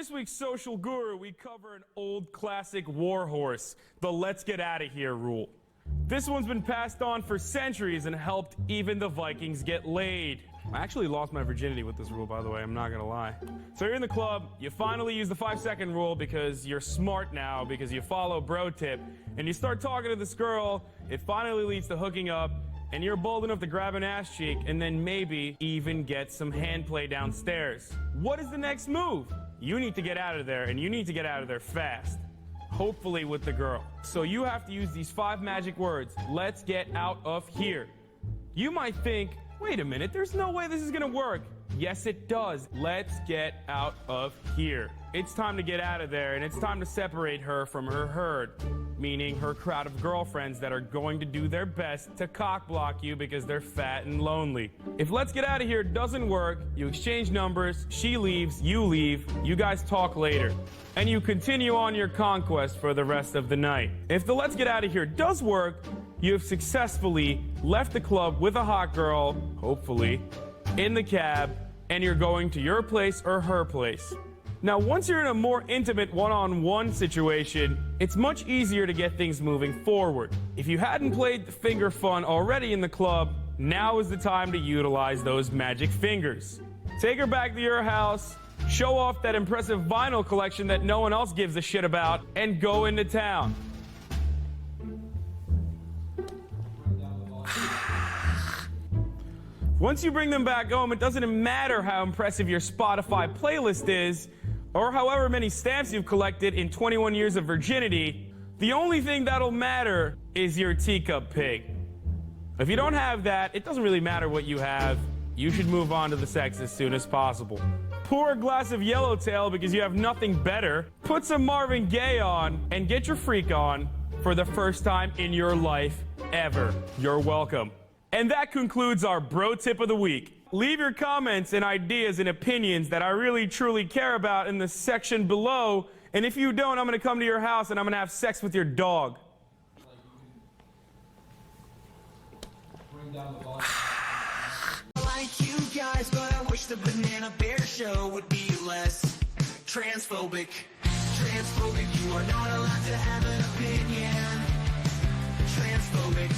this week's Social Guru, we cover an old classic warhorse, the let's get out of here rule. This one's been passed on for centuries and helped even the Vikings get laid. I actually lost my virginity with this rule, by the way, I'm not gonna lie. So you're in the club, you finally use the 5-second rule because you're smart now, because you follow bro tip, and you start talking to this girl, it finally leads to hooking up, and you're bold enough to grab an ass cheek and then maybe even get some hand play downstairs. What is the next move? You need to get out of there, and you need to get out of there fast. Hopefully with the girl. So you have to use these 5 magic words. Let's get out of here. You might think, wait a minute, there's no way this is gonna work. Yes, it does. Let's get out of here. It's time to get out of there, and it's time to separate her from her herd, meaning her crowd of girlfriends that are going to do their best to cock block you because they're fat and lonely. If let's get out of here doesn't work, you exchange numbers, she leaves, you guys talk later, and you continue on your conquest for the rest of the night. If the let's get out of here does work, you have successfully left the club with a hot girl, hopefully, in the cab, and you're going to your place or her place. Now, once you're in a more intimate one-on-one situation, it's much easier to get things moving forward. If you hadn't played the finger fun already in the club, now is the time to utilize those magic fingers. Take her back to your house, show off that impressive vinyl collection that no one else gives a shit about, and go into town. Once you bring them back home, it doesn't matter how impressive your Spotify playlist is, or however many stamps you've collected in 21 years of virginity. The only thing that'll matter is your teacup pig. If you don't have that, it doesn't really matter what you have. You should move on to the sex as soon as possible. Pour a glass of Yellowtail because you have nothing better. Put some Marvin Gaye on and get your freak on for the first time in your life ever. You're welcome. And that concludes our bro tip of the week. Leave your comments and ideas and opinions that I really truly care about in the section below. And if you don't, I'm gonna come to your house and I'm gonna have sex with your dog. Bring down the volume. I like you guys, but I wish the Banana Bear show would be less transphobic. Transphobic, you are not allowed to have an opinion. Transphobic.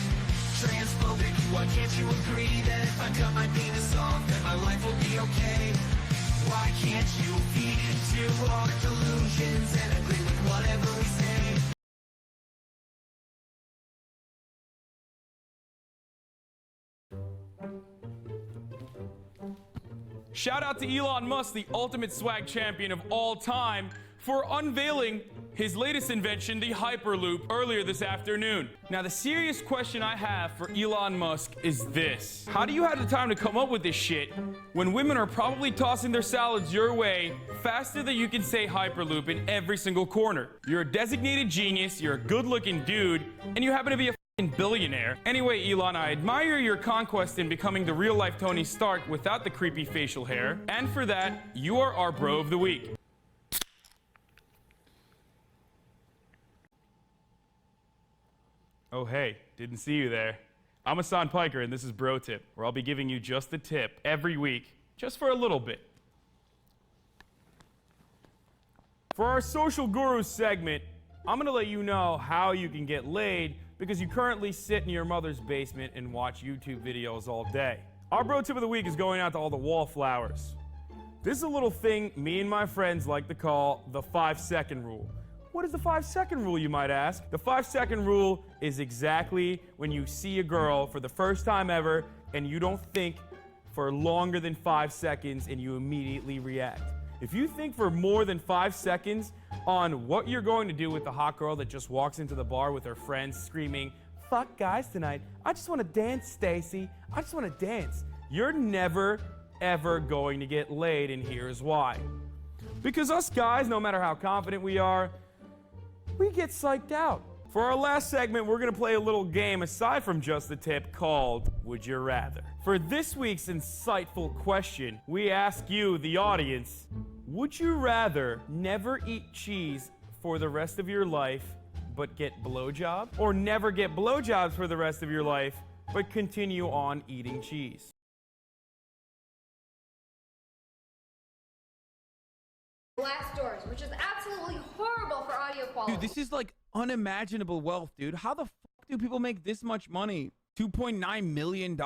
Transphobic, why can't you agree that if I cut my penis off, that my life will be okay? Why can't you feed into our delusions and agree with whatever we say? Shout out to Elon Musk, the ultimate swag champion of all time, for unveiling his latest invention, the Hyperloop, earlier this afternoon. Now, the serious question I have for Elon Musk is this. How do you have the time to come up with this shit when women are probably tossing their salads your way faster than you can say Hyperloop in every single corner? You're a designated genius, you're a good-looking dude, and you happen to be a fucking billionaire. Anyway, Elon, I admire your conquest in becoming the real-life Tony Stark without the creepy facial hair, and for that, you are our bro of the week. Oh, hey, didn't see you there. I'm Hasan Piker, and this is Bro Tip, where I'll be giving you just a tip every week, just for a little bit. For our Social Guru segment, I'm going to let you know how you can get laid because you currently sit in your mother's basement and watch YouTube videos all day. Our Bro Tip of the week is going out to all the wallflowers. This is a little thing me and my friends like to call the 5-second rule. What is the 5-second rule, you might ask? The 5-second rule is exactly when you see a girl for the first time ever and you don't think for longer than 5 seconds and you immediately react. If you think for more than 5 seconds on what you're going to do with the hot girl that just walks into the bar with her friends screaming, "Fuck guys tonight, I just want to dance, Stacy, I just want to dance," you're never, ever going to get laid, and here's why. Because us guys, no matter how confident we are, we get psyched out. For our last segment, we're gonna play a little game aside from just the tip called Would You Rather. For this week's insightful question, we ask you, the audience, would you rather never eat cheese for the rest of your life but get blowjobs, or never get blowjobs for the rest of your life but continue on eating cheese? glass doors, which is absolutely horrible for audio quality. Dude, this is like unimaginable wealth, dude. How the fuck do people make this much money? $2.9 million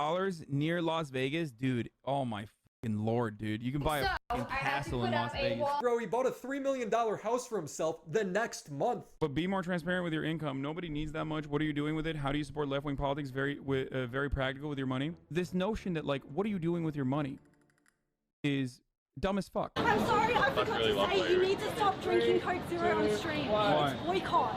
near Las Vegas? Dude, oh my fucking lord, dude. You can buy a fucking castle in Las Vegas. Bro, he bought a $3 million house for himself the next month. But be more transparent with your income. Nobody needs that much. What are you doing with it? How do you support left-wing politics? Very practical with your money. This notion that, like, what are you doing with your money is dumb as fuck. I'm sorry, I forgot to say you need to stop drinking Coke Zero on stream. Why? It's boycott.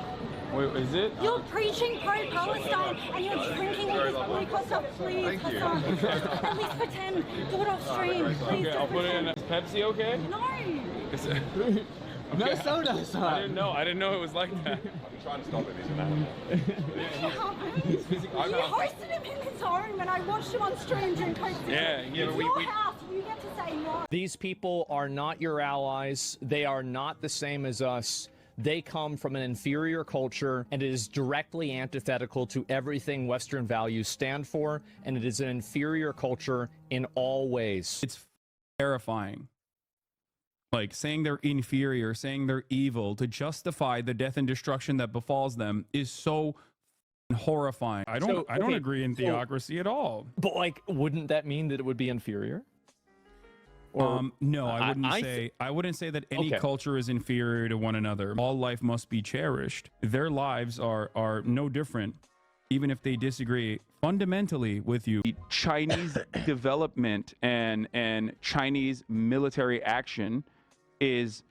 Wait, is it? You're preaching pro-Palestine and you're drinking all this boycott stuff. Please, Hasan, at least pretend. Do it off stream. Please. Okay, I'll put it in. Is Pepsi okay? No. No soda, son. I didn't know it was like that. I'm trying to stop it, he's an You hosted him in his home and I watched him on stream drink Coke Zero. Yeah, It's your house. You get to say no. These people are not your allies. They are not the same as us. They come from an inferior culture, and it is directly antithetical to everything Western values stand for, and it is an inferior culture in all ways. It's terrifying. Like, saying they're inferior, saying they're evil to justify the death and destruction that befalls them is so horrifying. I don't agree in theocracy at all. But, like, wouldn't that mean that it would be inferior? Or, no, I wouldn't say that any culture is inferior to one another. All life must be cherished. Their lives are no different, even if they disagree fundamentally with you. Chinese development and Chinese military action is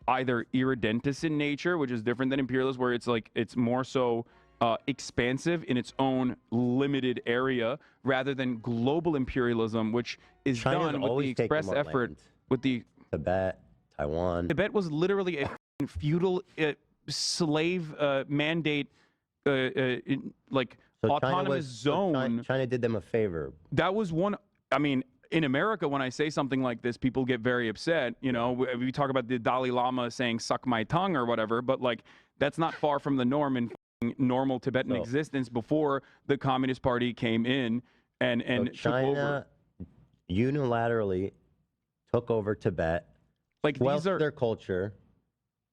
either irredentist in nature, which is different than imperialist, where it's like it's more so expansive in its own limited area, rather than global imperialism, which is China's done with the express effort land. with the Tibet, Taiwan. Tibet was literally a feudal slave mandate, like So autonomous zone. China did them a favor. That was one. I mean, in America, when I say something like this, people get very upset. You know, we talk about the Dalai Lama saying "suck my tongue" or whatever, but like that's not far from the norm in normal Tibetan existence before the Communist Party came in and So took China over. unilaterally took over Tibet. Like these are their culture.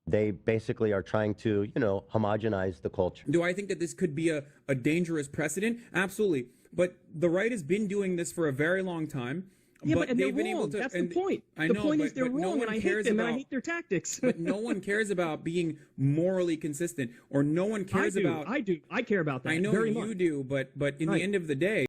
They basically are trying to, you know, homogenize the culture. Do I think that this could be a dangerous precedent? Absolutely. But the right has been doing this for a very long time. Yeah, but and they've they're been wrong. able to. That's the and point. I The know, point but, is they're but no wrong, one and I hate cares them, and I about- hate their tactics. But no one cares about being morally consistent, or no one cares about. I do. I care about that. I know very you much. do, but in Right. the end of the day.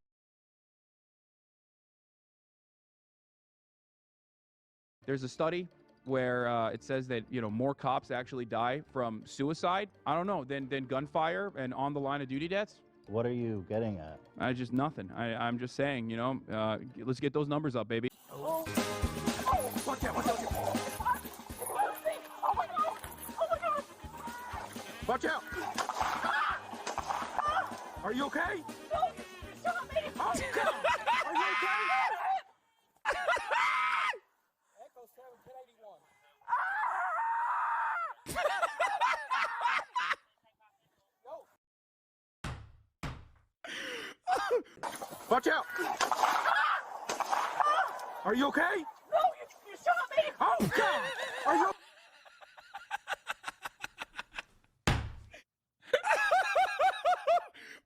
There's a study where it says that, you know, more cops actually die from suicide. I don't know, than gunfire and on the line of duty deaths. What are you getting at? I just nothing. I'm just saying, you know, let's get those numbers up, baby. Watch out, watch out. Watch out. Are you okay? No, you shot me. Oh, God. Are you okay? Echo 7, 1081. Watch out! Are you okay? No, you shot me! Oh, God! Are you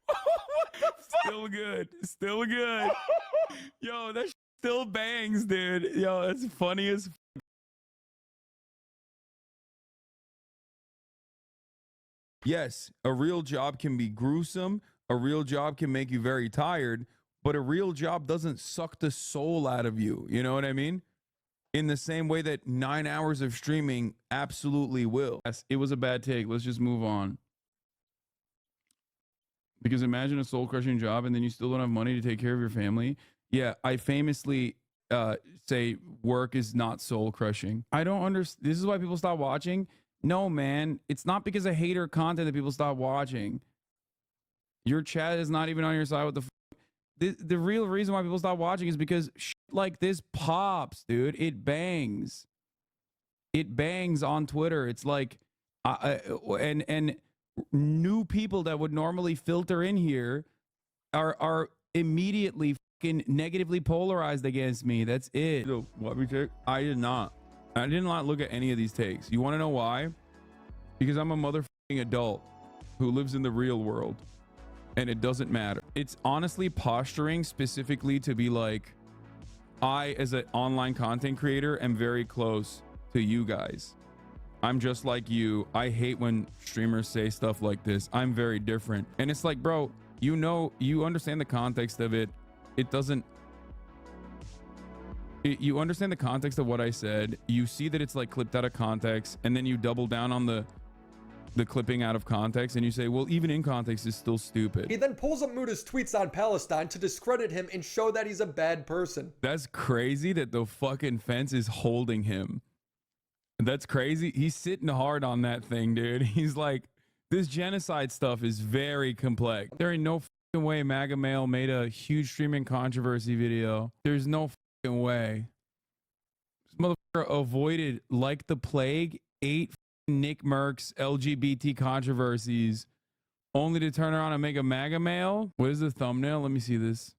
What the fuck? Still good. Still good. Yo, that still bangs, dude. Yo, that's funny as Yes, a real job can be gruesome. A real job can make you very tired, but a real job doesn't suck the soul out of you. You know what I mean? In the same way that 9 hours of streaming absolutely will. Yes, it was a bad take. Let's just move on. Because imagine a soul-crushing job and then you still don't have money to take care of your family. Yeah, I famously say work is not soul-crushing. I don't understand. This is why people stop watching. No, man. It's not because of hater content that people stop watching. Your chat is not even on your side. What the the real reason why people stop watching is because shit like this pops, dude. It bangs. It bangs on Twitter. It's like, and new people that would normally filter in here are immediately fucking negatively polarized against me. That's it. What we take? I did not. I did not look at any of these takes. You want to know why? Because I'm a motherfucking adult who lives in the real world, and it doesn't matter. It's honestly posturing specifically to be like, I, as an online content creator, am very close to you guys. I'm just like you. I hate when streamers say stuff like this. I'm very different. And it's like, bro, you know, you understand the context of it. It doesn't, you understand the context of what I said. You see that it's like clipped out of context, and then you double down on the clipping out of context, and you say, well, even in context is still stupid. He then pulls up Muda's tweets on Palestine to discredit him and show that he's a bad person. That's crazy that the fucking fence is holding him. That's crazy. He's sitting hard on that thing, dude. He's like, this genocide stuff is very complex. There ain't no fucking way MAGA Male made a huge streaming controversy video. There's no fucking way. This motherfucker avoided, like the plague, 8 Nick Merckx LGBT controversies only to turn around and make a MAGA Male. What is the thumbnail? Let me see this.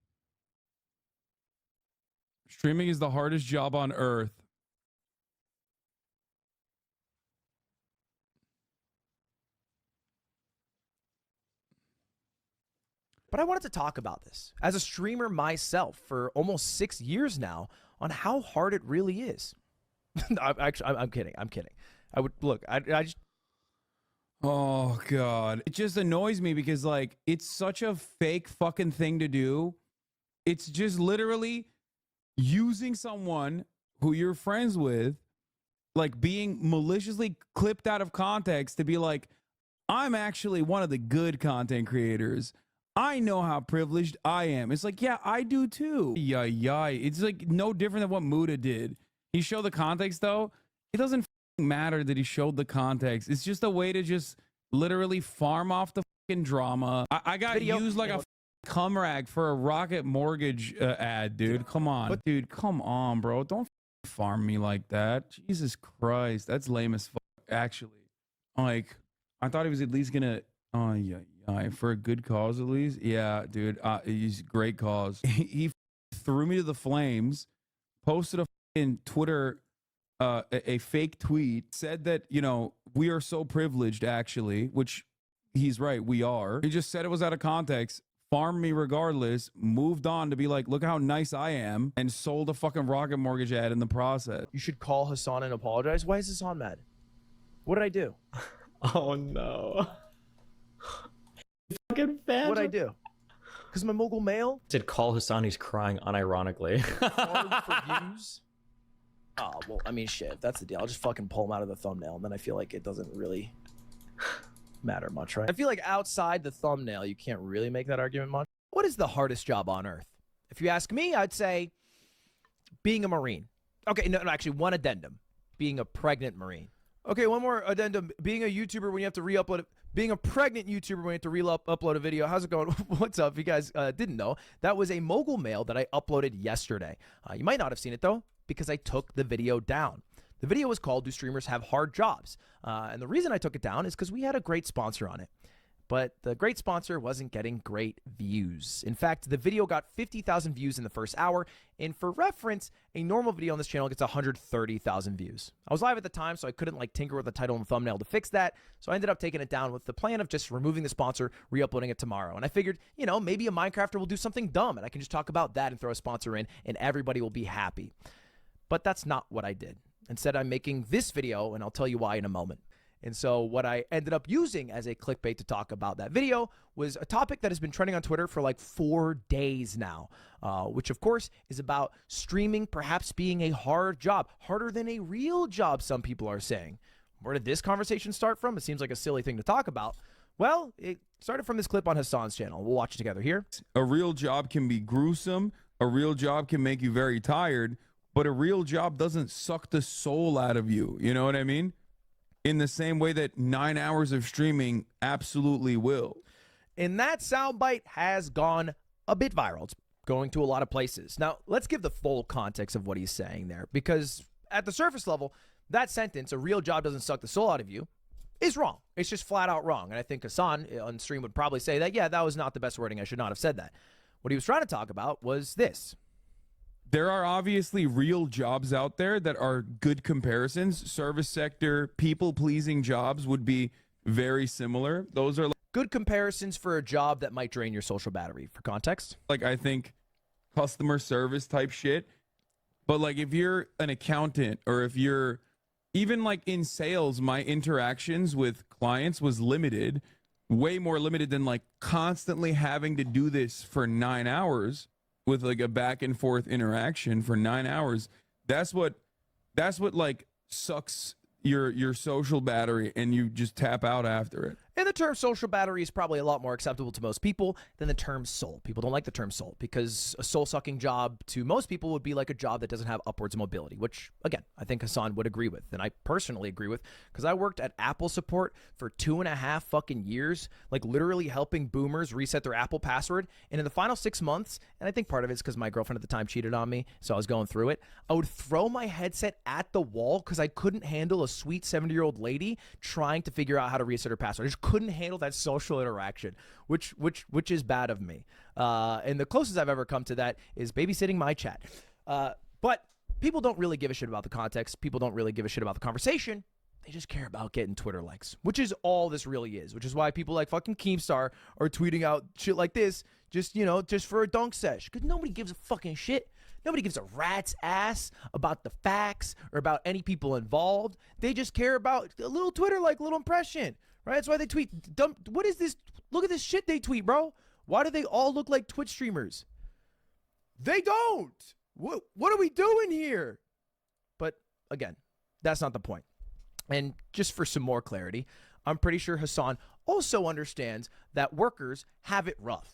Streaming is the hardest job on earth. But I wanted to talk about this as a streamer myself for almost 6 years now on how hard it really is. I'm kidding. I'm kidding. I would look. I just. Oh God, it just annoys me because like it's such a fake fucking thing to do. It's just literally using someone who you're friends with, like being maliciously clipped out of context to be like, I'm actually one of the good content creators. I know how privileged I am. It's like, yeah, I do too. Yeah. It's like no different than what Muda did. He showed the context though. It doesn't matter that he showed the context. It's just a way to just literally farm off the fucking drama. I got used like a cum rag for a Rocket Mortgage ad, dude. Come on. But dude, come on, bro. Don't farm me like that. Jesus Christ. That's lame as fuck, actually. Like, I thought he was at least gonna for a good cause at least. Yeah, dude. He's a great cause. He threw me to the flames, posted a fucking Twitter a fake tweet, said that, you know, we are so privileged actually, which he's right, we are. He just said it was out of context, farmed me regardless, moved on to be like, look how nice I am, and sold a fucking Rocket Mortgage ad in the process. You should call Hasan and apologize. Why is Hasan mad? What did I do? Oh no. Fucking fan. What did I do? Because I'm a mogul male? Did call Hasan, he's crying unironically. Hard for views? Oh, well, I mean, shit, if that's the deal. I'll just fucking pull him out of the thumbnail, and then I feel like it doesn't really matter much, right? I feel like outside the thumbnail, you can't really make that argument much. What is the hardest job on earth? If you ask me, I'd say being a Marine. Okay, no, actually, one addendum. Being a pregnant Marine. Okay, one more addendum. Being a YouTuber when you have to re-upload it. Being a pregnant YouTuber when you have to re-upload a video. How's it going? What's up? If you guys didn't know, that was a mogul mail that I uploaded yesterday. You might not have seen it, though, because I took the video down. The video was called, Do Streamers Have Hard Jobs? And the reason I took it down is because we had a great sponsor on it. But the great sponsor wasn't getting great views. In fact, the video got 50,000 views in the first hour. And for reference, a normal video on this channel gets 130,000 views. I was live at the time, so I couldn't like tinker with the title and thumbnail to fix that. So I ended up taking it down with the plan of just removing the sponsor, re-uploading it tomorrow. And I figured, you know, maybe a Minecrafter will do something dumb and I can just talk about that and throw a sponsor in and everybody will be happy. But that's not what I did. Instead, I'm making this video, and I'll tell you why in a moment. And so what I ended up using as a clickbait to talk about that video was a topic that has been trending on Twitter for like 4 days now, which of course is about streaming perhaps being a hard job, harder than a real job, some people are saying. Where did this conversation start from? It seems like a silly thing to talk about. Well, it started from this clip on Hasan's channel. We'll watch it together here. A real job can be gruesome. A real job can make you very tired, but a real job doesn't suck the soul out of you. You know what I mean? In the same way that 9 hours of streaming absolutely will. And that soundbite has gone a bit viral. It's going to a lot of places. Now, let's give the full context of what he's saying there, because at the surface level, that sentence, a real job doesn't suck the soul out of you, is wrong. It's just flat out wrong. And I think Hasan on stream would probably say that, yeah, that was not the best wording. I should not have said that. What he was trying to talk about was this. there are obviously real jobs out there that are good comparisons. Service sector, people-pleasing jobs would be very similar. Those are Good comparisons for a job that might drain your social battery. For context, like, I think, customer service type shit. But like, if you're an accountant, or if you're even like in sales, my interactions with clients was limited, way more limited than like constantly having to do this for 9 hours with like a back and forth interaction for 9 hours. That's what like sucks your social battery, and you just tap out after it. and the term social battery is probably a lot more acceptable to most people than the term soul. People don't like the term soul because a soul-sucking job to most people would be like a job that doesn't have upwards mobility, which, again, I think Hasan would agree with, and I personally agree with, because I worked at Apple support for 2.5 fucking years, like literally helping boomers reset their Apple password, and in the final 6 months, and I think part of it's because my girlfriend at the time cheated on me, so I was going through it, I would throw my headset at the wall because I couldn't handle a sweet 70-year-old lady trying to figure out how to reset her password. I just couldn't handle that social interaction, which is bad of me. And the closest I've ever come to that is babysitting my chat. But people don't really give a shit about the context. People don't really give a shit about the conversation. They just care about getting Twitter likes, which is all this really is, which is why people like fucking Keemstar are tweeting out shit like this just, you know, just for a dunk sesh, because nobody gives a fucking shit. Nobody gives a rat's ass about the facts or about any people involved. They just care about a little Twitter like, a little impression, right? That's why they tweet. What is this? Look at this shit they tweet, bro. Why do they all look like Twitch streamers? They don't. What are we doing here? But again, that's not the point. And just for some more clarity, I'm pretty sure Hasan also understands that workers have it rough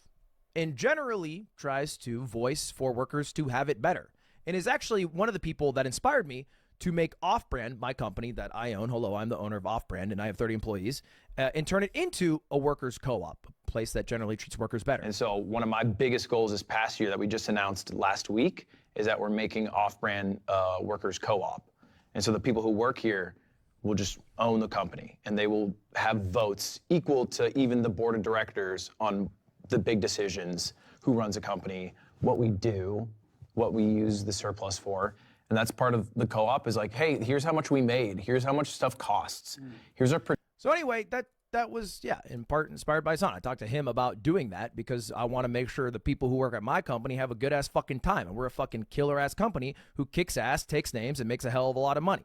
and generally tries to voice for workers to have it better, and is actually one of the people that inspired me to make Off-Brand, my company that I own. Hello, I'm the owner of Off-Brand, and I have 30 employees, and turn it into a workers' co-op, a place that generally treats workers better. And so one of my biggest goals this past year that we just announced last week is that we're making Off-Brand workers' co-op. And so the people who work here will just own the company, and they will have votes equal to even the board of directors on the big decisions, who runs a company, what we do, what we use the surplus for. And that's part of the co-op is like, hey, here's how much we made. Here's how much stuff costs. Here's our... So anyway, that was, yeah, in part inspired by Hasan. I talked to him about doing that because I want to make sure the people who work at my company have a good ass fucking time. And we're a fucking killer ass company who kicks ass, takes names, and makes a hell of a lot of money.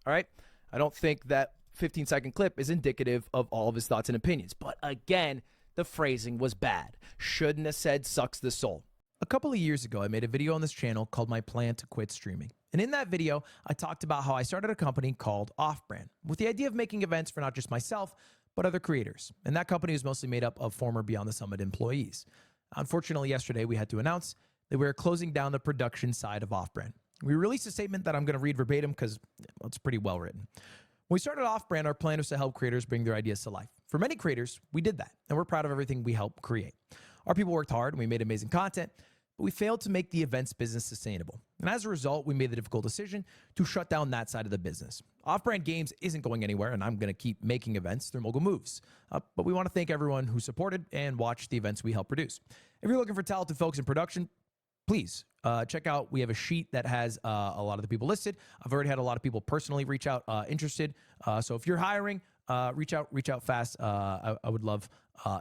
All right? I don't think that 15-second clip is indicative of all of his thoughts and opinions. But again, the phrasing was bad. Shouldn't have said sucks the soul. A couple of years ago, I made a video on this channel called My Plan to Quit Streaming. And in that video, I talked about how I started a company called Off-Brand with the idea of making events for not just myself, but other creators. And that company was mostly made up of former Beyond the Summit employees. Unfortunately, yesterday we had to announce that we are closing down the production side of Off-Brand. We released a statement that I'm going to read verbatim because it's pretty well written. When we started Off-Brand, our plan was to help creators bring their ideas to life. For many creators, we did that, and we're proud of everything we helped create. Our people worked hard, and we made amazing content, but we failed to make the events business sustainable. And as a result, we made the difficult decision to shut down that side of the business. Off-Brand Games isn't going anywhere, and I'm going to keep making events through Mogul Moves. But we want to thank everyone who supported and watched the events we helped produce. If you're looking for talented folks in production, please check out. We have a sheet that has a lot of the people listed. I've already had a lot of people personally reach out interested. So if you're hiring, reach out fast. I would love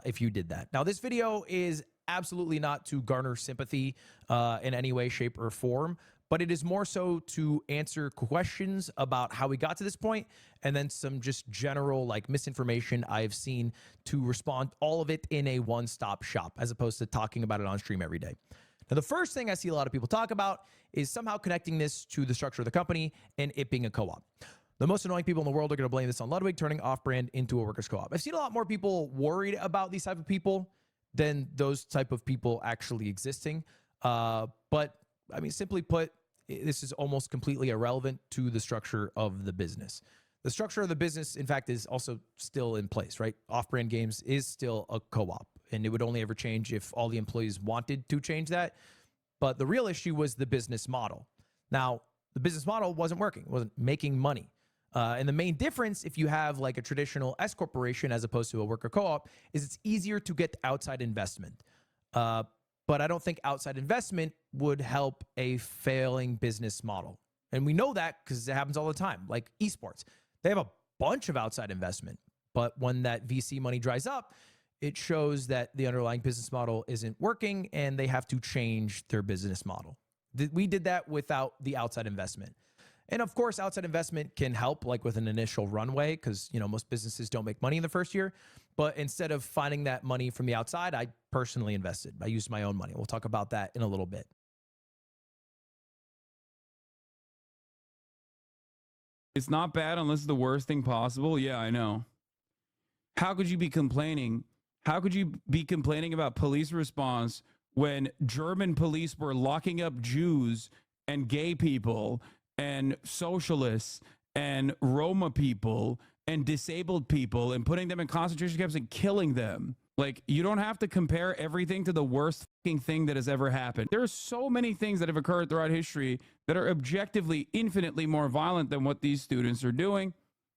if you did that. Now, this video is absolutely not to garner sympathy in any way, shape, or form, but it is more so to answer questions about how we got to this point, and then some just general like misinformation I've seen to respond all of it in a one-stop shop, as opposed to talking about it on stream every day. Now, the first thing I see a lot of people talk about is somehow connecting this to the structure of the company and it being a co-op. The most annoying people in the world are going to blame this on Ludwig turning Off-Brand into a workers' co-op. I've seen a lot more people worried about these type of people than those type of people actually existing. But I mean, simply put, this is almost completely irrelevant to the structure of the business. The structure of the business, in fact, is also still in place, right? Off-Brand Games is still a co-op, and it would only ever change if all the employees wanted to change that. But the real issue was the business model. Now, the business model wasn't working, wasn't making money. And the main difference, if you have like a traditional S corporation as opposed to a worker co-op, is it's easier to get outside investment. But I don't think outside investment would help a failing business model. And we know that because it happens all the time, like esports. They have a bunch of outside investment, but when that VC money dries up, it shows that the underlying business model isn't working and they have to change their business model. We did that without the outside investment. And of course, outside investment can help, like with an initial runway, because most businesses don't make money in the first year. But instead of finding that money from the outside, I personally invested. I used my own money. We'll talk about that in a little bit. It's not bad unless it's the worst thing possible. Yeah, I know. How could you be complaining? How could you be complaining about police response when German police were locking up Jews and gay people and socialists and Roma people and disabled people and putting them in concentration camps and killing them? Like, you don't have to compare everything to the worst fucking thing that has ever happened. There are so many things that have occurred throughout history that are objectively infinitely more violent than what these students are doing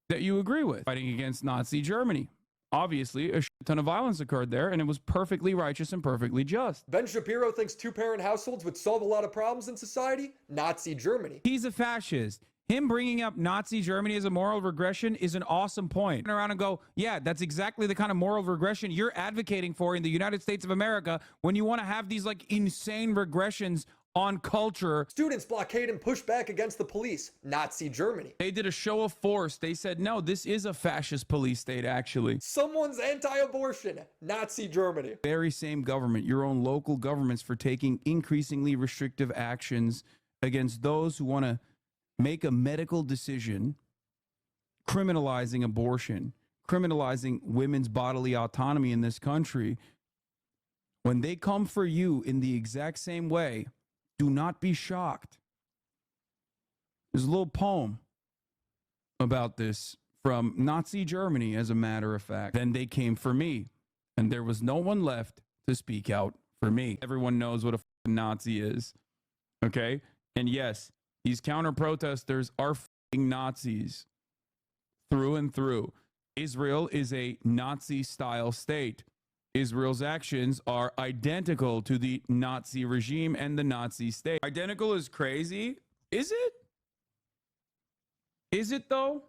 that you agree with. Fighting against Nazi Germany. Obviously, a shit ton of violence occurred there, and it was perfectly righteous and perfectly just. Ben Shapiro thinks two-parent households would solve a lot of problems in society. Nazi Germany. He's a fascist. Him bringing up Nazi Germany as a moral regression is an awesome point. Turn around and go, yeah, that's exactly the kind of moral regression you're advocating for in the United States of America when you want to have these like insane regressions on culture. Students blockade and push back against the police. Nazi Germany. They did a show of force. They said, no, this is a fascist police state, actually. Someone's anti-abortion. Nazi Germany. Very same government, your own local governments, for taking increasingly restrictive actions against those who want to make a medical decision, criminalizing abortion, criminalizing women's bodily autonomy in this country. When they come for you in the exact same way, do not be shocked. There's a little poem about this from Nazi Germany, as a matter of fact. Then they came for me, and there was no one left to speak out for me. Everyone knows what a fucking Nazi is, okay? And yes, these counter-protesters are fucking Nazis through and through. Israel is a Nazi-style state. Israel's actions are identical to the Nazi regime and the Nazi state. Identical is crazy. Is it? Is it though?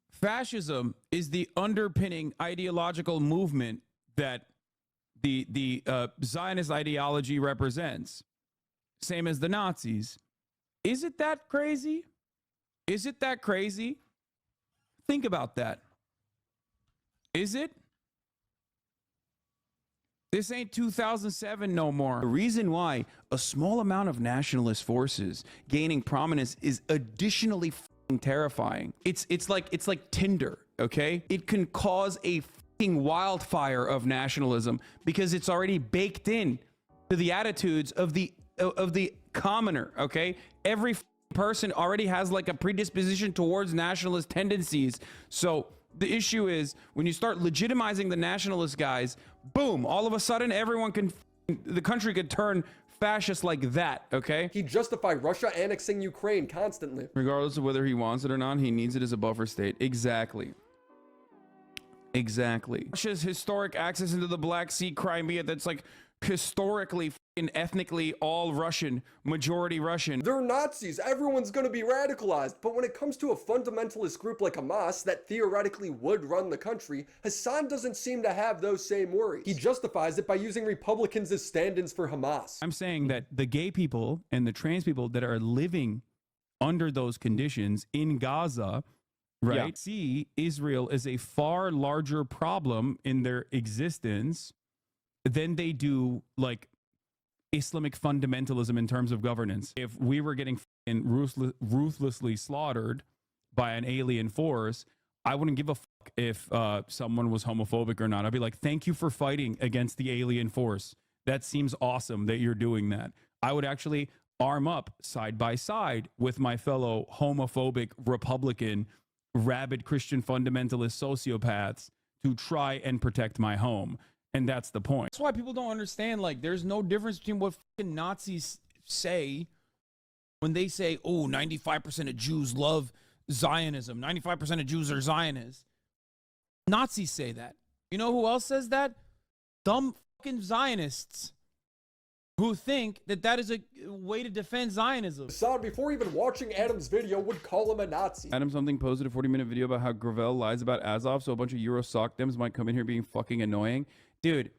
Fascism is the underpinning ideological movement that the Zionist ideology represents. Same as the Nazis. Is it that crazy? Is it that crazy? Think about that. Is it? This ain't 2007 no more. The reason why a small amount of nationalist forces gaining prominence is additionally f***ing terrifying. It's like Tinder, okay? It can cause a f***ing wildfire of nationalism because it's already baked in to the attitudes of the commoner, okay? Every person already has like a predisposition towards nationalist tendencies. So the issue is when you start legitimizing the nationalist guys, boom, all of a sudden the country could turn fascist like that, okay? He justified Russia annexing Ukraine constantly. Regardless of whether he wants it or not, he needs it as a buffer state. Exactly. Exactly. Russia's historic access into the Black Sea, Crimea, that's like historically and ethnically all Russian, majority Russian. They're Nazis. Everyone's going to be radicalized. But when it comes to a fundamentalist group like Hamas that theoretically would run the country, Hasan doesn't seem to have those same worries. He justifies it by using Republicans as stand-ins for Hamas. I'm saying that the gay people and the trans people that are living under those conditions in Gaza, right, see Israel as a far larger problem in their existence than they do like Islamic fundamentalism in terms of governance. If we were getting ruthlessly slaughtered by an alien force, I wouldn't give a fuck if someone was homophobic or not. I'd be like, thank you for fighting against the alien force. That seems awesome that you're doing that. I would actually arm up side by side with my fellow homophobic Republican, rabid Christian fundamentalist sociopaths to try and protect my home. And that's the point. That's why people don't understand, like, there's no difference between what fucking Nazis say when they say, oh, 95% of Jews love Zionism. 95% of Jews are Zionists. Nazis say that. You know who else says that? Dumb fucking Zionists. who think that that is a way to defend Zionism. Hasan, before even watching Adam's video, would call him a Nazi. Adam something posted a 40-minute video about how Gravel lies about Azov, so a bunch of Euro sock dems might come in here being fucking annoying. Dude,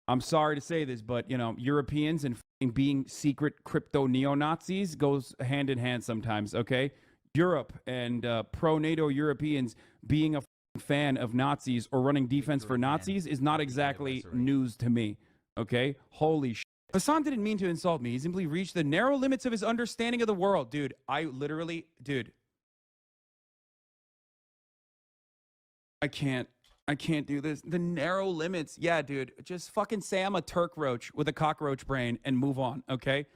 I'm sorry to say this, but, you know, Europeans and being secret crypto neo-Nazis goes hand in hand sometimes, okay? Europe and pro-NATO Europeans being a fan of Nazis or running defense for Nazis is not exactly news to me, okay? Holy shit. Hasan didn't mean to insult me. He simply reached the narrow limits of his understanding of the world. Dude, I literally, dude. I can't do this. The narrow limits. Yeah, dude. Just fucking say I'm a Turk roach with a cockroach brain and move on, okay?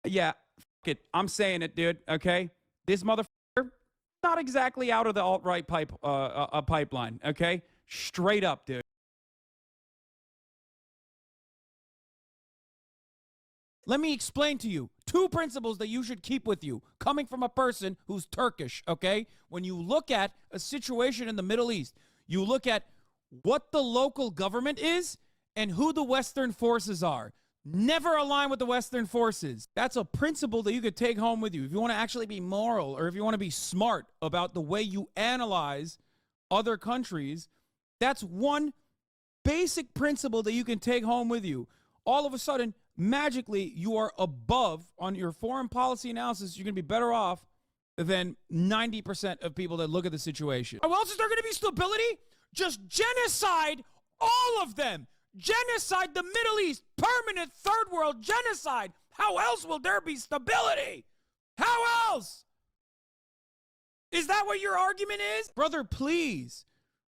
Yeah, fuck it. I'm saying it, dude, okay? This motherfucker, not exactly out of the alt-right pipeline, okay? Straight up, dude. Let me explain to you 2 principles that you should keep with you, coming from a person who's Turkish, okay? When you look at a situation in the Middle East, you look at what the local government is and who the Western forces are. Never align with the Western forces. That's a principle that you could take home with you. If you want to actually be moral or if you want to be smart about the way you analyze other countries, that's one basic principle that you can take home with you. All of a sudden, magically, you are above on your foreign policy analysis. You're going to be better off than 90% of people that look at the situation. How else is there going to be stability? Just genocide all of them. Genocide the Middle East. Permanent third world genocide. How else will there be stability? How else? Is that what your argument is? Brother, please,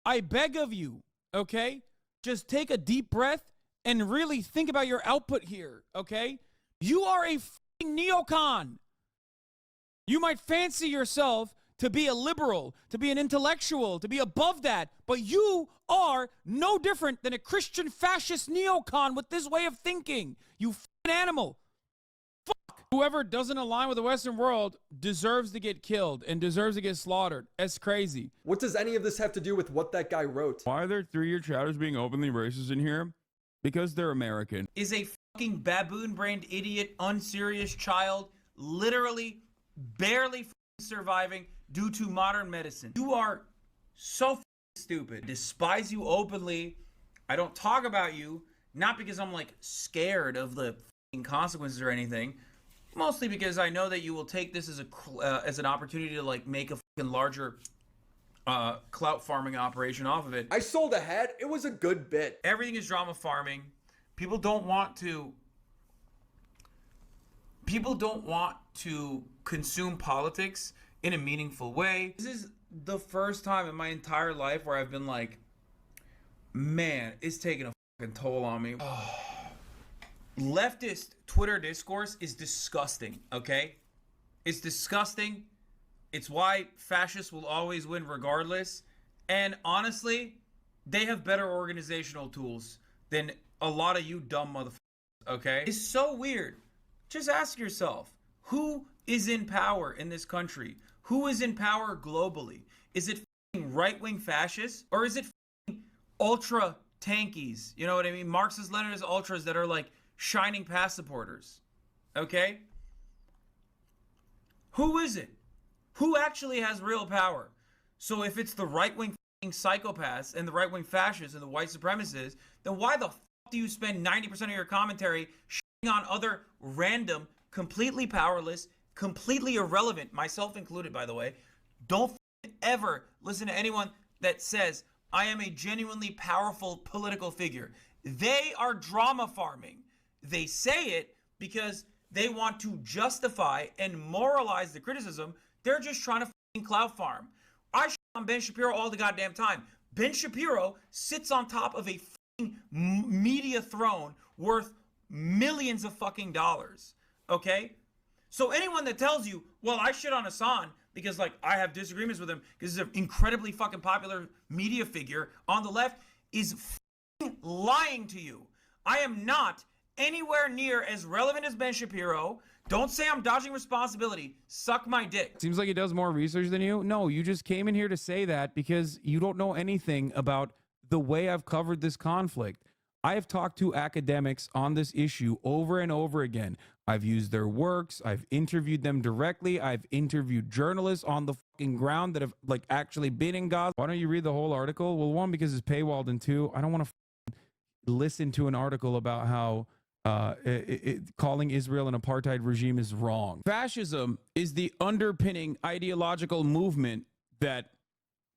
I beg of you, okay? Just take a deep breath and really think about your output here, okay? You are a fucking neocon. You might fancy yourself to be a liberal, to be an intellectual, to be above that, but you are no different than a Christian fascist neocon with this way of thinking. You fucking animal. Fuck. Whoever doesn't align with the Western world deserves to get killed and deserves to get slaughtered. That's crazy. What does any of this have to do with what that guy wrote? Why are there 3-year chatters being openly racist in here? Because they're American. Is a fucking baboon-brained idiot, unserious child literally barely surviving due to modern medicine. You are so stupid. Despise you openly. I don't talk about you, not because I'm like scared of the consequences or anything, mostly because I know that you will take this as an opportunity to like make a fucking larger clout farming operation off of it. I sold a hat. It was a good bit. Everything is drama farming. People don't want to consume politics in a meaningful way. This is the first time in my entire life where I've been like, man, it's taking a fucking toll on me. Leftist Twitter discourse is disgusting, okay? It's disgusting. It's why fascists will always win regardless. And honestly, they have better organizational tools than a lot of you dumb motherfuckers, okay? It's so weird. Just ask yourself, who is in power in this country? Who is in power globally? Is it right-wing fascists? Or is it ultra tankies? You know what I mean? Marxist-Leninist ultras that are like shining pass supporters, okay? Who is it? Who actually has real power? So if it's the right-wing psychopaths and the right-wing fascists and the white supremacists, then why the do you spend 90% of your commentary shitting on other random, completely powerless, completely irrelevant, myself included, by the way? Don't ever listen to anyone that says, I am a genuinely powerful political figure. They are drama farming. They say it because they want to justify and moralize the criticism. They're just trying to clout farm. I shit on Ben Shapiro all the goddamn time. Ben Shapiro sits on top of a media throne worth millions of fucking dollars, okay? So anyone that tells you, well, I shit on Hasan because like I have disagreements with him because he's an incredibly fucking popular media figure on the left is lying to you. I am not anywhere near as relevant as Ben Shapiro. Don't say I'm dodging responsibility. Suck my dick. Seems like he does more research than you. No, you just came in here to say that because you don't know anything about the way I've covered this conflict. I have talked to academics on this issue over and over again. I've used their works. I've interviewed them directly. I've interviewed journalists on the fucking ground that have like actually been in Gaza. Why don't you read the whole article? Well, one, because it's paywalled, and two, I don't want to listen to an article about how calling Israel an apartheid regime is wrong. Fascism is the underpinning ideological movement that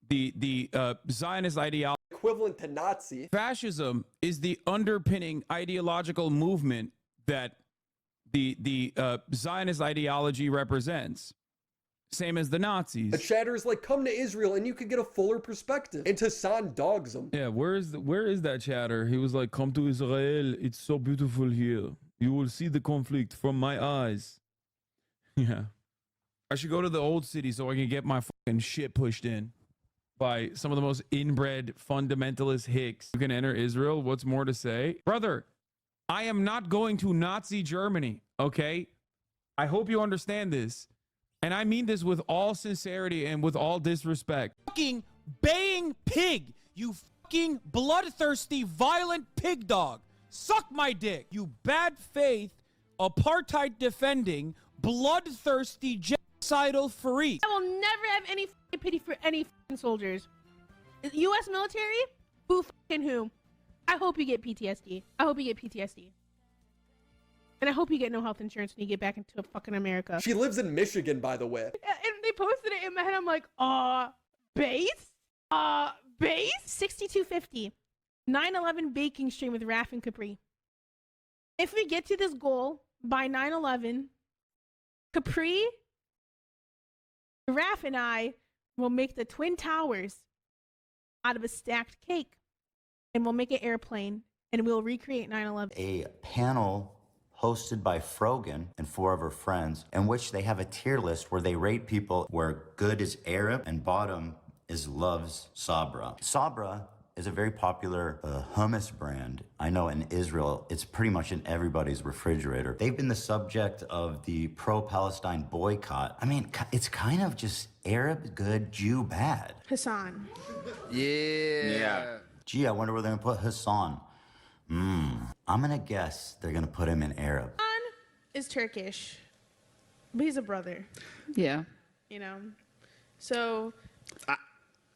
the Zionist ideology Equivalent to Nazi. Fascism is the underpinning ideological movement that the Zionist ideology represents. Same as the Nazis. The chatter is like, come to Israel and you could get a fuller perspective. And Hasan dogs him. Yeah, where is that chatter? He was like, come to Israel. It's so beautiful here. You will see the conflict from my eyes. Yeah. I should go to the old city so I can get my fucking shit pushed in by some of the most inbred fundamentalist hicks. You can enter Israel. What's more to say? Brother, I am not going to Nazi Germany, okay? I hope you understand this. And I mean this with all sincerity and with all disrespect. Fucking baying pig, you fucking bloodthirsty, violent pig dog. Suck my dick, you bad faith, apartheid defending, bloodthirsty, genocidal freak. I will never have any fucking pity for any fucking soldiers. The U.S. military? Who fucking who? I hope you get PTSD. I hope you get PTSD. And I hope you get no health insurance when you get back into fucking America. She lives in Michigan, by the way. And they posted it in my head. I'm like, base? Base? 6250. 9/11 baking stream with Raf and Capri. If we get to this goal by 9/11, Capri, Raf, and I will make the Twin Towers out of a stacked cake. And we'll make an airplane. And we'll recreate 9/11. A panel hosted by Frogan and 4 of her friends, in which they have a tier list where they rate people where good is Arab and bottom is loves Sabra. Sabra is a very popular hummus brand. I know in Israel, it's pretty much in everybody's refrigerator. They've been the subject of the pro-Palestine boycott. I mean, it's kind of just Arab good, Jew bad. Hasan. Yeah. Gee, I wonder where they're gonna put Hasan. I'm gonna guess they're gonna put him in Arab. Hasan is Turkish, but he's a brother. Yeah. You know? So...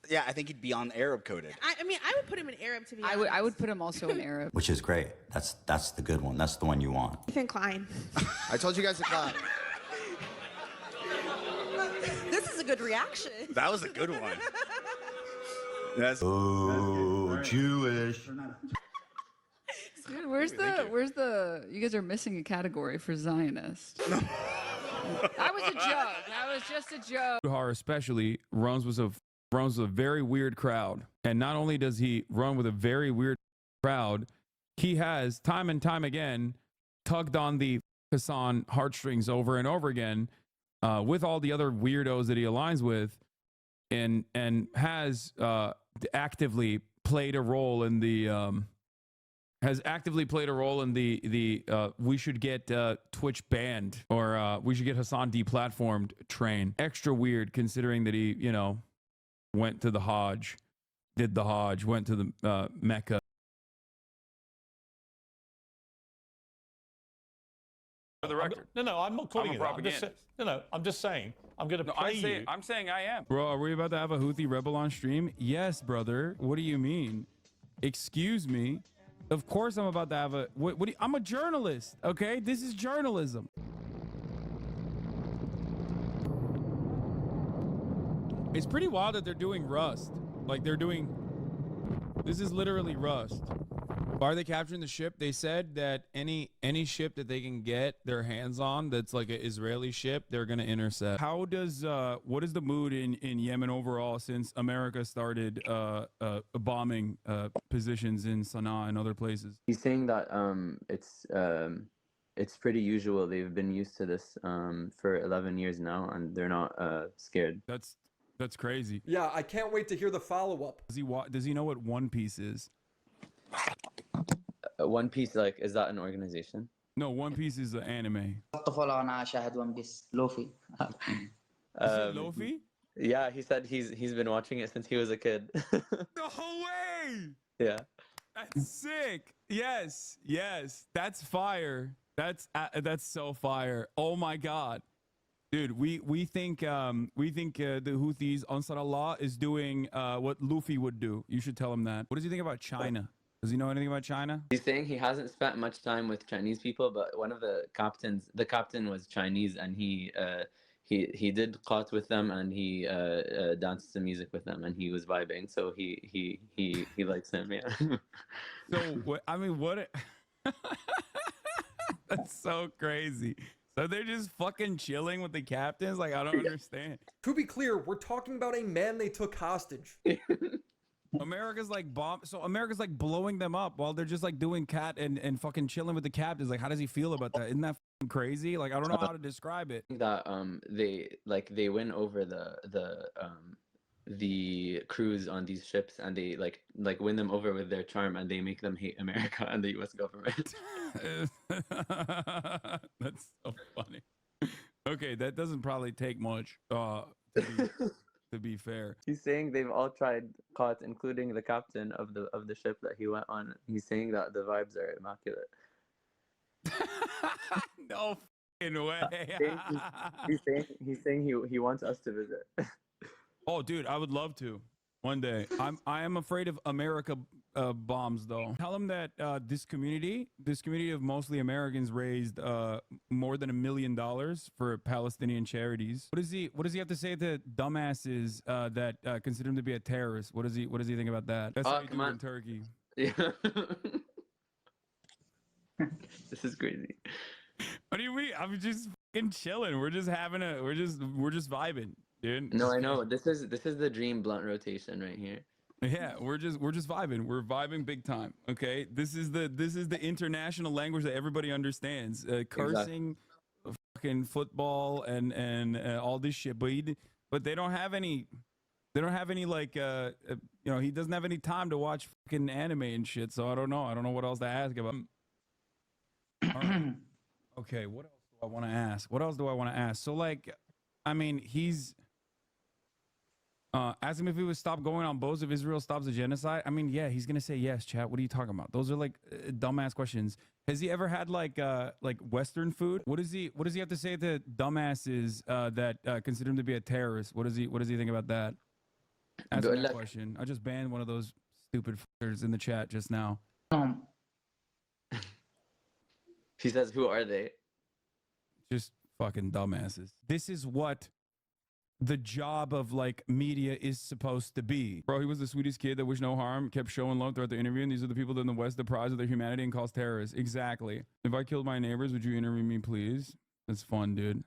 yeah, I think he'd be on Arab coded. I mean, I would put him in Arab, to be honest. I would put him also in Arab. Which is great. That's the good one. That's the one you want. Ethan Klein. I told you guys to clap. This is a good reaction. That was a good one. Jewish. Dude, where's the? You guys are missing a category for Zionist. That was a joke. That was just a joke. Har especially runs with a very weird crowd, and not only does he run with a very weird crowd, he has time and time again tugged on the Hasan heartstrings over and over again with all the other weirdos that he aligns with, and has actively played a role in the we should get Twitch banned, or we should get Hasan deplatformed train. Extra weird considering that he, you know, went to the Hajj, did the Hajj, went to the Mecca. For the record. No, I'm not calling I'm you a that. I'm just propagandist. I'm just saying. I'm going to play you. I'm saying I am. Bro, are we about to have a Houthi rebel on stream? Yes, brother. What do you mean? Excuse me. Of course I'm about to have a... I'm a journalist, okay? This is journalism. It's pretty wild that they're doing Rust. Like, they're doing... This is literally Rust. Why are they capturing the ship? They said that any ship that they can get their hands on that's like an Israeli ship, they're going to intercept. How does... what is the mood in Yemen overall since America started bombing positions in Sana'a and other places? He's saying that it's pretty usual. They've been used to this for 11 years now, and they're not scared. That's crazy. Yeah, I can't wait to hear the follow-up. Does he know what One Piece is? One Piece, like, is that an organization? No, One Piece is an anime. Is it Lofi? Yeah, he said he's been watching it since he was a kid. No way! Yeah. That's sick. Yes, yes, that's fire. That's so fire. Oh my god, dude. We think the Houthis Ansar Allah is doing what Luffy would do. You should tell him that. What does he think about China? Does he know anything about China? He's saying he hasn't spent much time with Chinese people, but one of the captain was Chinese, and he did qat with them, and he danced some music with them, and he was vibing. So he likes him, yeah. So what? I mean, what? That's so crazy. So they're just fucking chilling with the captains? Like, I don't understand. To be clear, we're talking about a man they took hostage. America's like so America's like blowing them up while they're just like doing cat and fucking chilling with the captains. Like, how does he feel about that? Isn't that fucking crazy? Like, I don't know how to describe it. That they win over the crews on these ships, and they like win them over with their charm, and they make them hate America and the U.S. government. That's so funny. Okay, that doesn't probably take much to be fair. He's saying they've all tried qat, including the captain of the ship that he went on. He's saying that the vibes are immaculate. No fucking way. He's saying he wants us to visit. Oh, dude, I would love to one day. I am afraid of America bombs, though. Tell him that this community of mostly Americans raised more than $1 million for Palestinian charities. What does he have to say to dumbasses that consider him to be a terrorist? What does he think about that? That's how you do it in Turkey. Yeah. This is crazy. What do you mean? I'm just fucking chilling. We're just vibing, dude. No, I know. This is the dream blunt rotation right here. Yeah, we're just vibing. We're vibing big time. Okay, this is the international language that everybody understands. Cursing, fucking football, and all this shit. But they don't have any. They don't have any like he doesn't have any time to watch fucking anime and shit. So I don't know. I don't know what else to ask about. All right. Okay, what else do I want to ask? So like, I mean, he's. Ask him if he would stop going on boats if Israel stops the genocide. I mean, yeah, he's gonna say yes, chat. What are you talking about? Those are like dumbass questions. Has he ever had like Western food? What does he have to say to dumbasses that consider him to be a terrorist? What does he think about that? Ask him that question. I just banned one of those stupid fuckers in the chat just now. He says, "Who are they?" Just fucking dumbasses. This is what the job of like media is supposed to be. Bro, he was the sweetest kid that wished no harm, kept showing love throughout the interview, and these are the people that in the West deprive of their humanity and calls terrorists. Exactly. If I killed my neighbors, would you interview me, please? That's fun, dude.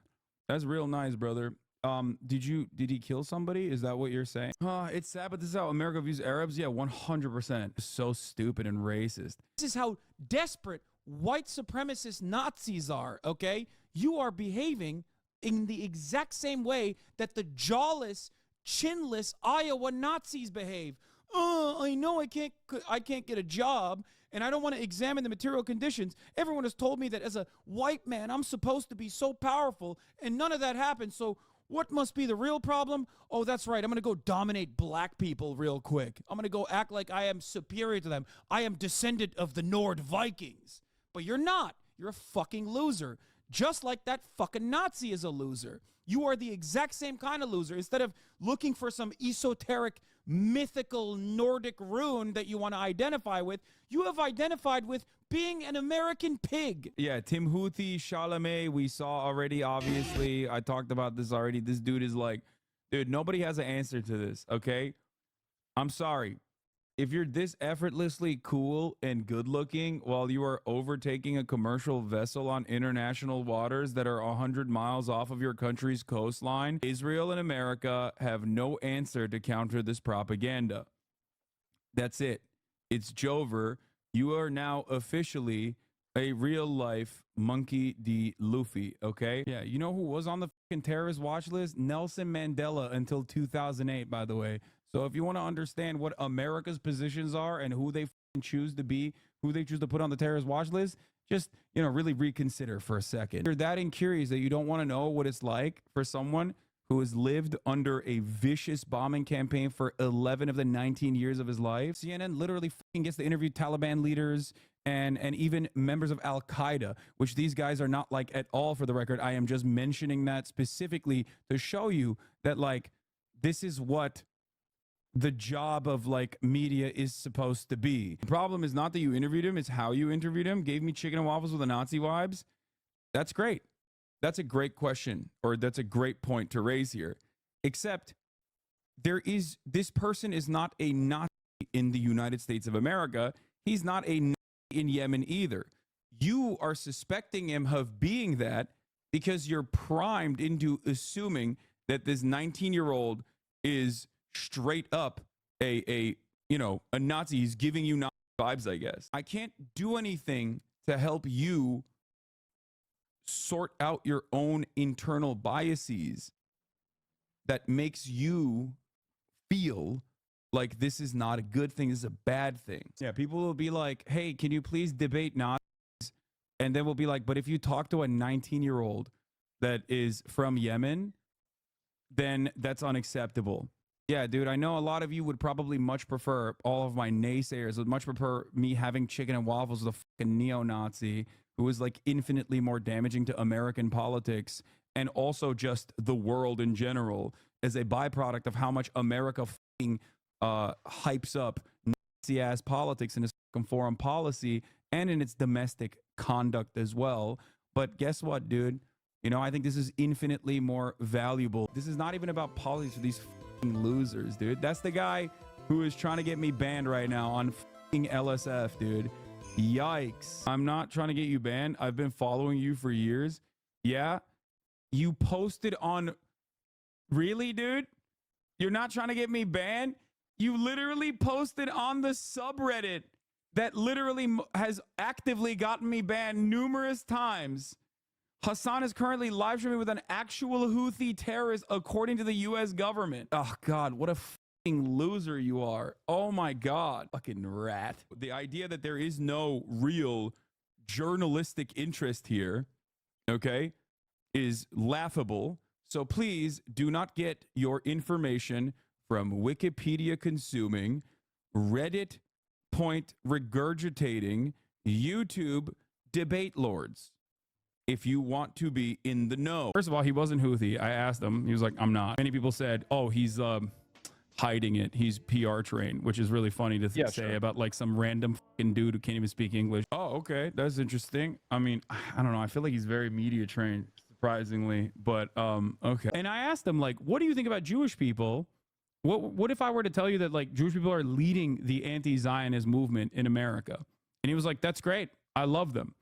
That's real nice, brother. Did he kill somebody? Is that what you're saying? It's sad, but this is how America views Arabs. Yeah, 100%. So stupid and racist. This is how desperate white supremacist Nazis are, okay? You are behaving in the exact same way that the jawless, chinless Iowa Nazis behave. I know I can't get a job, and I don't want to examine the material conditions. Everyone has told me that as a white man, I'm supposed to be so powerful, and none of that happened. So what must be the real problem? Oh, that's right. I'm going to go dominate black people real quick. I'm going to go act like I am superior to them. I am descendant of the Nord Vikings. But you're not. You're a fucking loser. Just like that fucking Nazi is a loser. You are the exact same kind of loser. Instead of looking for some esoteric, mythical Nordic rune that you want to identify with, you have identified with being an American pig. Yeah, Tim Houthi, Chalamet, we saw already, obviously. I talked about this already. This dude is like, dude, nobody has an answer to this, okay? I'm sorry. If you're this effortlessly cool and good looking while you are overtaking a commercial vessel on international waters that are 100 miles off of your country's coastline, Israel and America have no answer to counter this propaganda. That's it. It's Jover. You are now officially a real life Monkey D. Luffy, okay? Yeah, you know who was on the fucking terrorist watch list? Nelson Mandela until 2008, by the way. So if you want to understand what America's positions are and who they choose to be, who they choose to put on the terrorist watch list, just, really reconsider for a second. You're that incurious that you don't want to know what it's like for someone who has lived under a vicious bombing campaign for 11 of the 19 years of his life. CNN literally fucking gets to interview Taliban leaders and even members of Al-Qaeda, which these guys are not like at all, for the record. I am just mentioning that specifically to show you that, like, this is what the job of, like, media is supposed to be. The problem is not that you interviewed him, it's how you interviewed him. Gave me chicken and waffles with the Nazi vibes. That's great. That's a great question, or that's a great point to raise here. Except this person is not a Nazi in the United States of America. He's not a Nazi in Yemen either. You are suspecting him of being that because you're primed into assuming that this 19-year-old is straight up a Nazi. He's giving you Nazi vibes, I guess. I can't do anything to help you sort out your own internal biases that makes you feel like this is not a good thing, this is a bad thing. Yeah, people will be like, hey, can you please debate Nazis? And then we'll be like, but if you talk to a 19-year-old that is from Yemen, then that's unacceptable. Yeah, dude, I know a lot of you would probably much prefer, all of my naysayers would much prefer me having chicken and waffles with a fucking neo-Nazi who is like infinitely more damaging to American politics and also just the world in general as a byproduct of how much America fucking hypes up Nazi-ass politics in its fucking foreign policy and in its domestic conduct as well. But guess what, dude? You know, I think this is infinitely more valuable. This is not even about politics for these fucking losers, dude. That's the guy who is trying to get me banned right now on fucking LSF, dude. Yikes. I'm not trying to get you banned. I've been following you for years. Yeah. You posted on... Really, dude? You're not trying to get me banned? You literally posted on the subreddit that literally has actively gotten me banned numerous times. Hasan is currently live streaming with an actual Houthi terrorist according to the US government. Oh God, what a fucking loser you are. Oh my God. Fucking rat. The idea that there is no real journalistic interest here, okay, is laughable. So please do not get your information from Wikipedia consuming, Reddit point regurgitating, YouTube debate lords. If you want to be in the know. First of all, he wasn't Houthi. I asked him. He was like, I'm not. Many people said, oh, he's hiding it. He's PR trained, which is really funny to say about like some random fucking dude who can't even speak English. Oh, okay. That's interesting. I mean, I don't know. I feel like he's very media trained, surprisingly, but okay. And I asked him, like, what do you think about Jewish people? What if I were to tell you that like Jewish people are leading the anti-Zionist movement in America? And he was like, that's great. I love them.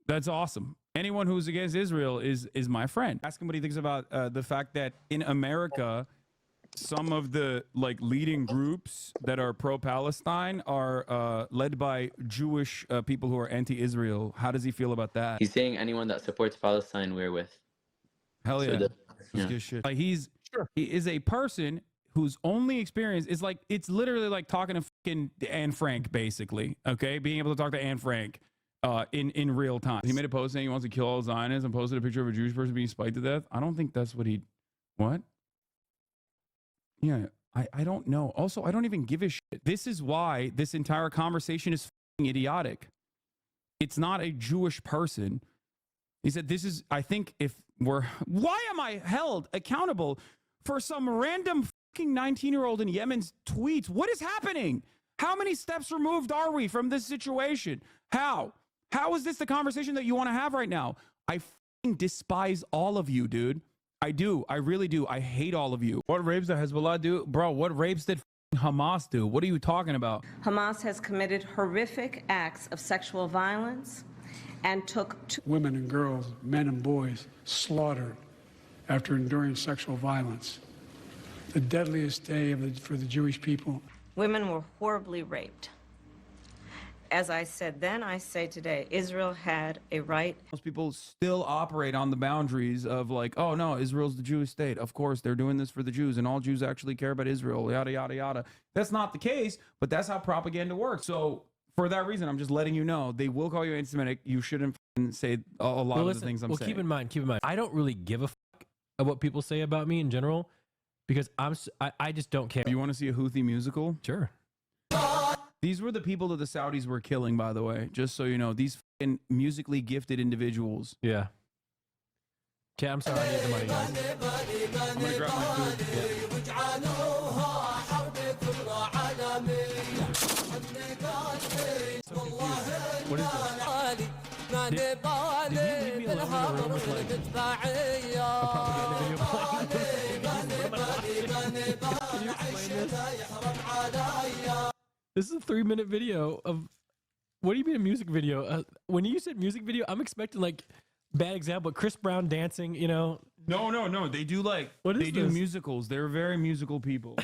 That's awesome. Anyone who's against Israel is my friend. Ask him what he thinks about the fact that in America, some of the like leading groups that are pro-Palestine are led by Jewish people who are anti-Israel. How does he feel about that? He's saying anyone that supports Palestine, we're with. Hell yeah. That's good shit. Like he is a person whose only experience is like, it's literally like talking to fucking Anne Frank, basically. Okay, being able to talk to Anne Frank. In real time. He made a post saying he wants to kill all Zionists and posted a picture of a Jewish person being spiked to death. I don't think that's what he... What? Yeah, I don't know. Also, I don't even give a shit. This is why this entire conversation is fucking idiotic. It's not a Jewish person. He said, this is... I think if we're... Why am I held accountable for some random fucking 19-year-old in Yemen's tweets? What is happening? How many steps removed are we from this situation? How? How is this the conversation that you want to have right now? I fucking despise all of you, dude. I do. I really do. I hate all of you. What rapes did Hezbollah do? Bro, what rapes did Hamas do? What are you talking about? Hamas has committed horrific acts of sexual violence and took women and girls, men and boys slaughtered after enduring sexual violence. The deadliest day for the Jewish people. Women were horribly raped. As I said then, I say today, Israel had a right. Most people still operate on the boundaries of like, oh no, Israel's the Jewish state. Of course, they're doing this for the Jews and all Jews actually care about Israel, yada, yada, yada. That's not the case, but that's how propaganda works. So for that reason, I'm just letting you know, they will call you anti-Semitic. You shouldn't say a lot of the things I'm saying. Keep in mind, I don't really give a fuck of what people say about me in general, because I just don't care. You want to see a Houthi musical? Sure. These were the people that the Saudis were killing, by the way, just so you know. These fucking musically gifted individuals. Yeah. Okay, I'm sorry. I need the money, guys. I'm going to grab my food. What is this? Did you leave me alone in a room with like a propaganda video playing? Can you explain this? This is a 3-minute video of. What do you mean a music video? When you said music video, I'm expecting like bad example, Chris Brown dancing. You know? No. They do like they do musicals. They're very musical people.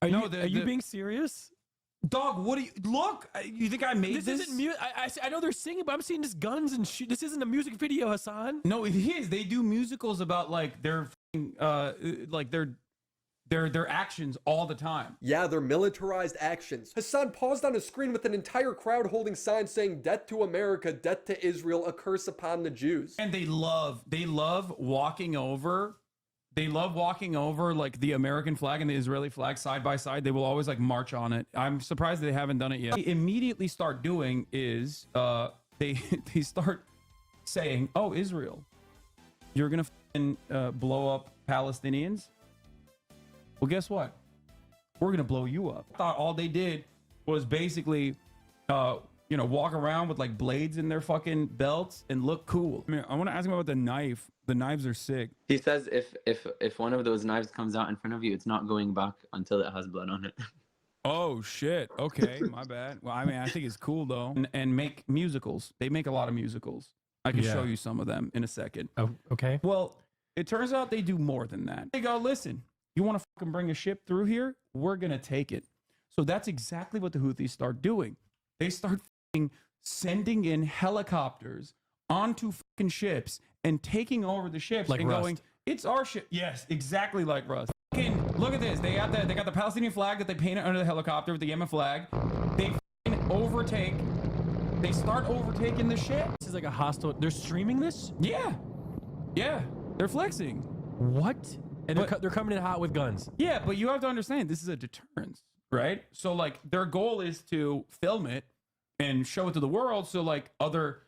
Are you being serious? Dog, what do you look? You think I made this? This isn't music. I know they're singing, but I'm seeing just guns and shit. This isn't a music video, Hasan. No, it is. They do musicals about like their their actions all the time. Yeah, they're militarized actions. Hasan paused on a screen with an entire crowd holding signs saying "Death to America, death to Israel, a curse upon the Jews." And they love walking over. They love walking over like the American flag and the Israeli flag side by side. They will always like march on it. I'm surprised they haven't done it yet. What they immediately start doing is they start saying, "Oh, Israel, you're gonna blow up Palestinians. Well, guess what? We're gonna blow you up." I thought all they did was basically, walk around with like blades in their fucking belts and look cool. I mean, I want to ask him about the knife. The knives are sick. He says if one of those knives comes out in front of you, it's not going back until it has blood on it. Oh shit. Okay, my bad. Well, I mean, I think it's cool though. And make musicals. They make a lot of musicals. I can show you some of them in a second. Oh, okay. Well, it turns out they do more than that. They go, listen, you want to fucking bring a ship through here? We're gonna take it. So that's exactly what the Houthis start doing. They start fucking sending in helicopters onto fucking ships and taking over the ships like and Rust. going, it's our ship. Yes, exactly like Rust. Fucking, look at this. They got the Palestinian flag that they painted under the helicopter with the Yemen flag. They fucking overtake. They start overtaking the ship. This is like a hostile. They're streaming this? Yeah. They're flexing. What? And they're coming in hot with guns. Yeah, but you have to understand this is a deterrence, right? So like their goal is to film it and show it to the world. So like other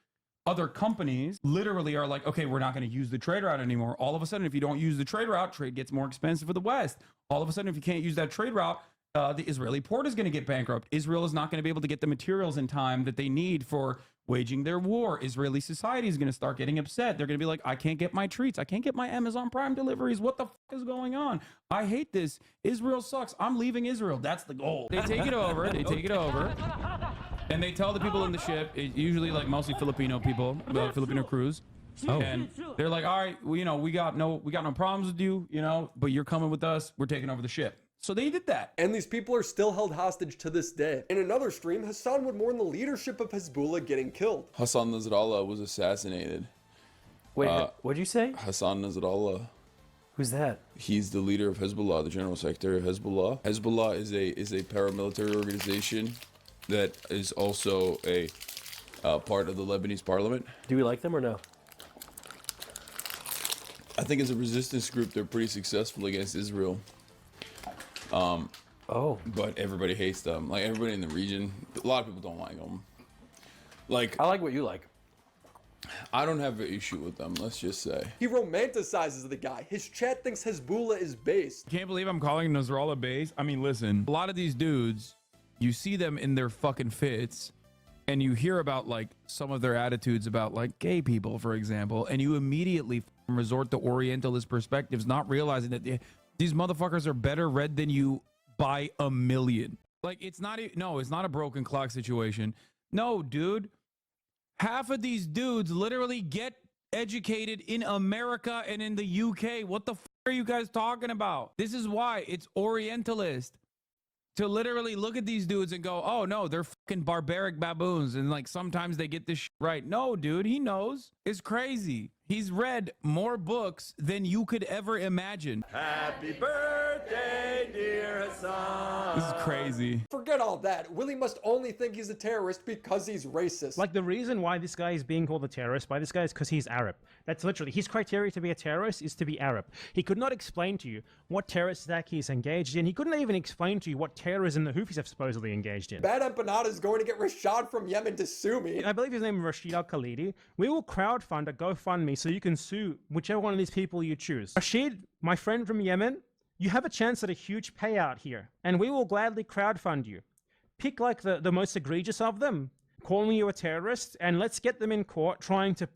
companies literally are like, okay, we're not going to use the trade route anymore. All of a sudden, if you don't use the trade route, trade gets more expensive for the West. All of a sudden, if you can't use that trade route, the Israeli port is going to get bankrupt. Israel is not going to be able to get the materials in time that they need for waging their war. Israeli society is going to start getting upset. They're going to be like, I can't get my treats. I can't get my Amazon Prime deliveries. What the fuck is going on? I hate this. Israel sucks. I'm leaving Israel. That's the goal. They take it over. And they tell the people in the ship, usually like mostly Filipino people, Filipino crews. Oh. And they're like, all right, well, we got no problems with you, but you're coming with us. We're taking over the ship. So they did that. And these people are still held hostage to this day. In another stream, Hasan would mourn the leadership of Hezbollah getting killed. Hasan Nasrallah was assassinated. Wait, what'd you say? Hasan Nasrallah. Who's that? He's the leader of Hezbollah, the general secretary of Hezbollah. Hezbollah is a paramilitary organization that is also a part of the Lebanese parliament. Do we like them or no? I think as a resistance group, they're pretty successful against Israel. But everybody hates them. Like everybody in the region, a lot of people don't like them. Like I like what you like. I don't have an issue with them. Let's just say he romanticizes the guy. His chat thinks Hezbollah is based. Can't believe I'm calling Nasrallah based. I mean, listen, a lot of these dudes, you see them in their fucking fits, and you hear about like some of their attitudes about like gay people, for example, and you immediately resort to Orientalist perspectives, not realizing that these motherfuckers are better read than you by a million. Like it's not a broken clock situation. No, dude. Half of these dudes literally get educated in America and in the UK. What the fuck are you guys talking about? This is why it's Orientalist to literally look at these dudes and go, oh no, they're fucking barbaric baboons. And like sometimes they get this shit right. No, dude, he knows. It's crazy. He's read more books than you could ever imagine. Happy birthday, dear Hasan. This is crazy. Forget all that. Willie must only think he's a terrorist because he's racist. Like, the reason why this guy is being called a terrorist by this guy is because he's Arab. That's literally his criteria to be a terrorist, is to be Arab. He could not explain to you what terrorist attack he's engaged in. He couldn't even explain to you what terrorism the Houthis have supposedly engaged in. Bad Empanada is going to get Rashad from Yemen to sue me. I believe his name is Rashid Al-Khalidi. We will crowdfund a GoFundMe so you can sue whichever one of these people you choose. Rashid, my friend from Yemen, you have a chance at a huge payout here, and we will gladly crowdfund you. Pick like the most egregious of them, calling you a terrorist, and let's get them in court trying to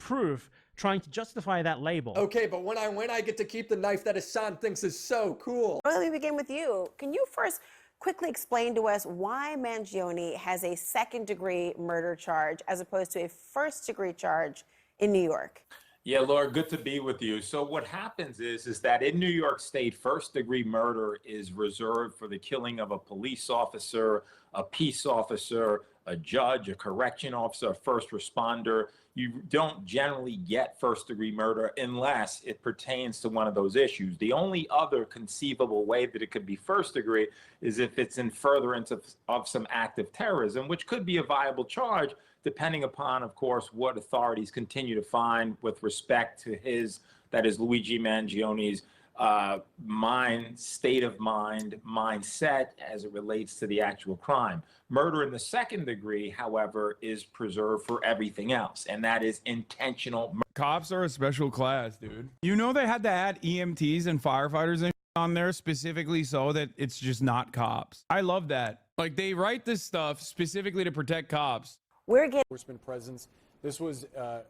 justify that label. Okay, but when I win, I get to keep the knife that Hasan thinks is so cool. Well, let me begin with you. Can you first quickly explain to us why Mangione has a second-degree murder charge as opposed to a first-degree charge in New York? Yeah, Laura, good to be with you. So what happens is that in New York State, first-degree murder is reserved for the killing of a police officer, a peace officer, a judge, a correction officer, a first responder. You don't generally get first-degree murder unless it pertains to one of those issues. The only other conceivable way that it could be first-degree is if it's in furtherance of some act of terrorism, which could be a viable charge, depending upon, of course, what authorities continue to find with respect to that is Luigi Mangione's state of mind, mindset as it relates to the actual crime. Murder in the second degree, however, is preserved for everything else, and that is intentional murder. Cops are a special class, dude. You know they had to add EMTs and firefighters and on there specifically so that it's just not cops. I love that. Like, they write this stuff specifically to protect cops. We're getting enforcement presence. This was I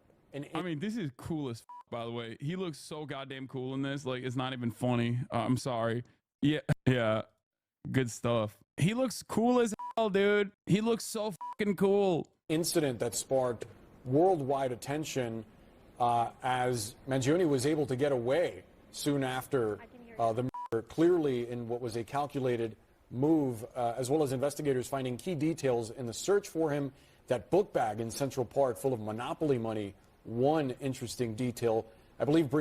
mean, this is cool as by the way. He looks so goddamn cool in this. Like, it's not even funny. I'm sorry. Yeah, good stuff. He looks cool as hell, dude. He looks so fucking cool. Incident that sparked worldwide attention as Mangione was able to get away soon after the murder, clearly in what was a calculated move, as well as investigators finding key details in the search for him. That book bag in Central Park full of Monopoly money, one interesting detail, I believe,